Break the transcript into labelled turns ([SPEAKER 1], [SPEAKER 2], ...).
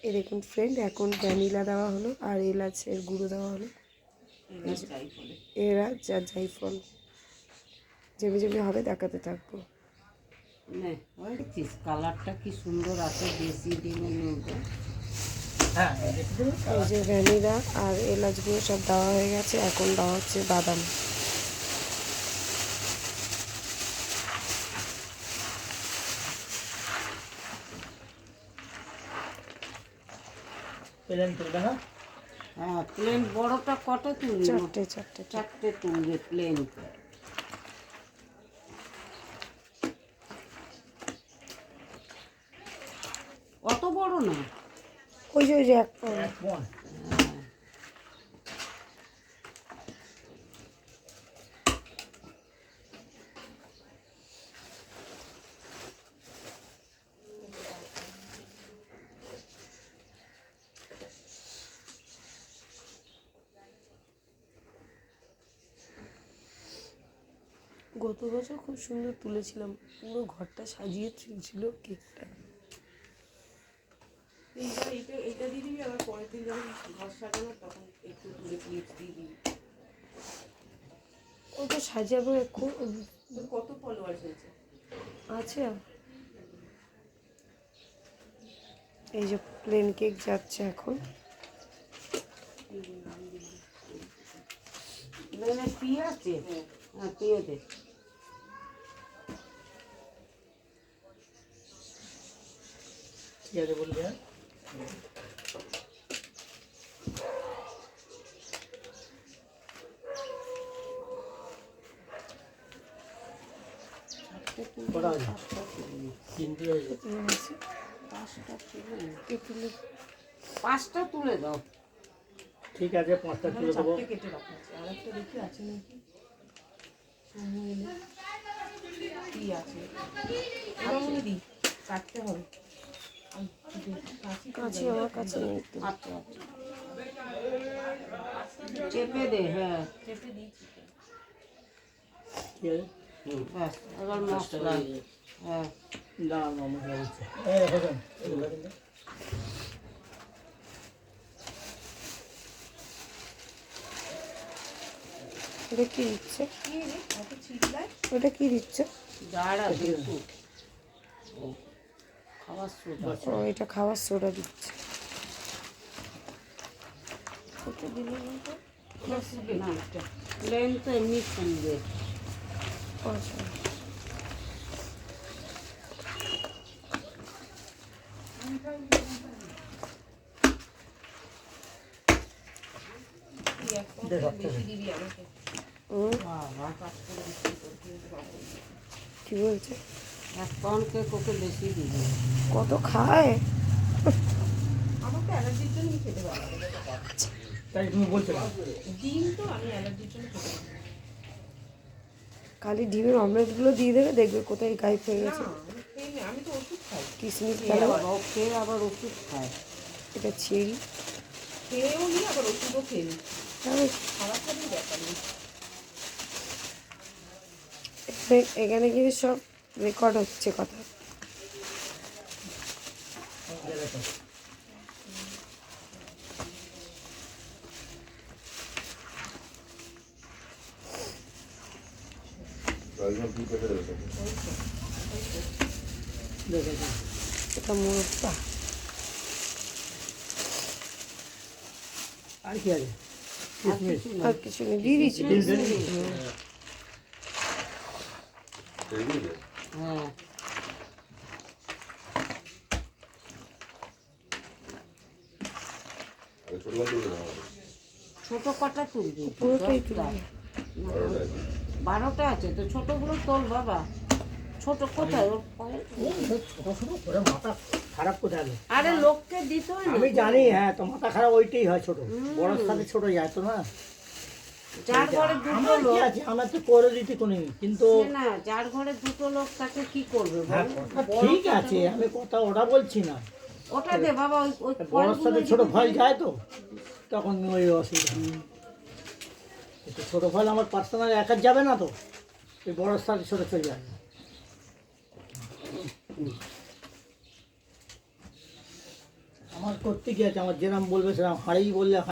[SPEAKER 1] এই দেখুন ফ্রেন্ড, এখন ভ্যানিলা দেওয়া হলো আর এলাচের গুঁড়ো দেওয়া হলো, এলাচ আর জায়ফল যেমনি যেমনি হবে দেখাতে থাকবো।
[SPEAKER 2] কালারটা কি সুন্দর আছে, দেশি ডিমের মধ্যে।
[SPEAKER 1] এই যে ভ্যানিলা আর এলাচ গুঁড়ো সব দেওয়া হয়ে গেছে, এখন দেওয়া হচ্ছে বাদাম।
[SPEAKER 2] হ্যাঁ, প্লেন বড়টা কটা তুলবে?
[SPEAKER 1] চারটে
[SPEAKER 2] তুলবে প্লেন। অত বড় না,
[SPEAKER 1] ওই যে এক পন। গত বছর খুব সুন্দর তুলেছিলাম, পুরো ঘরটা সাজিয়ে ছিল কেকটা।
[SPEAKER 3] এইটা দিয়ে দিবি, আবার পরের দিন যখন ঘর সাজানো তখন একটু তুলে ক্লিপ দিয়ে দিবি।
[SPEAKER 1] ওটা সাজাবো
[SPEAKER 3] কত ফলোয়ার্স হয়েছে
[SPEAKER 1] আছে। এই যে প্লেন কেক যাচ্ছে এখন।
[SPEAKER 2] পিয়ে আছে, হ্যাঁ পিয়ে দে।
[SPEAKER 4] বলবি হ্যাঁ।
[SPEAKER 2] পাঁচটা তুলে দাও।
[SPEAKER 4] ঠিক আছে, 5টা তুলে দেবো।
[SPEAKER 3] কেটে রাখা আছে, আর একটা দেখি আছে নাকি, কি আছে এবার দিই। 4টে হবে,
[SPEAKER 1] কাছে আমার কাছে নেই।
[SPEAKER 2] আচ্ছা চেপে দে, হ্যাঁ
[SPEAKER 3] চেপে দিয়েছি।
[SPEAKER 2] ব্যাস, এবার মশলা। হ্যাঁ
[SPEAKER 4] না মশলা দিচ্ছে।
[SPEAKER 1] ওটা কি দিচ্ছে? ওটা কি দিচ্ছে?
[SPEAKER 2] দাঁড়া দেখু, খাবার সোডা।
[SPEAKER 1] ও, এটা খাওয়ার সোডা দিচ্ছে। ওটা দিলে না তো?
[SPEAKER 2] না, প্লেন তো এমনি ফুলবে।
[SPEAKER 1] আচ্ছা, কি বলছে?
[SPEAKER 2] 1 পাউন্ড কেক ওকে বেশি দিবি।
[SPEAKER 1] কত খায়?
[SPEAKER 3] আমাকে অ্যালার্জির জন্য খেতে পারবো,
[SPEAKER 4] তাই তুমি বলছো না?
[SPEAKER 3] ডিম তো আমি অ্যালার্জির জন্য খেতে পারবো।
[SPEAKER 1] খালি ডিমের অমলেটগুলো দিয়ে দেবে, দেখবে কোথায় গায়েব হয়ে গেছে।
[SPEAKER 3] আমি তো ওষুধ খাই,
[SPEAKER 1] কিসমিস
[SPEAKER 2] খেয়ে আবার ওষুধ খায়।
[SPEAKER 1] এটা চেরি
[SPEAKER 3] খেয়েও নি, আবার ওষুধও খেয়ে নি, খাবার খাবার ব্যাপার নেই।
[SPEAKER 1] এখানে কিন্তু সব রেকর্ড হচ্ছে কথা। এটা মোরব্বা।
[SPEAKER 4] আর কি আছে?
[SPEAKER 1] আর কিছু নেই, দিয়ে দিচ্ছি।
[SPEAKER 2] হ্যাঁ ছোট কটা তুলবি?
[SPEAKER 1] পুরোটাই তুলবি।
[SPEAKER 2] 12টা আছে তো, ছোটগুলো তোল বাবা। ছোট কোথায়?
[SPEAKER 4] ছোট করে মাথা খারাপ কোথায়?
[SPEAKER 2] আরে লোককে দিতে হয় না।
[SPEAKER 4] আমি জানি, হ্যাঁ তো মাথা খারাপ ওইটাই হয়, ছোট বড় সাথে ছোট যায় তো না।
[SPEAKER 2] যার ঘরে দুটো
[SPEAKER 4] আমার কি
[SPEAKER 2] লোক
[SPEAKER 4] আছে, আমার তো করে দিতে কোনি, কিন্তু
[SPEAKER 2] না, যার ঘরে দুটো লোক তাকে কি করবে
[SPEAKER 4] হ্যাঁ,
[SPEAKER 2] বল?
[SPEAKER 4] কথা ঠিক আছে, আমি কথা ওটা বলছি না।
[SPEAKER 2] ওটা দে বাবা, ওই
[SPEAKER 4] বড় সাথে ছোট ফল যায় তো, তখন ওই অসুবিধা। কিন্তু ছোট ফল আমার পার্সোনাল একা যাবে না তো, ওই বড়োর সাথে ছোট চলে যাবে। আমার করতে কি আছে, আমার যেরাম বলবে সেরাম হাঁড়েই বললে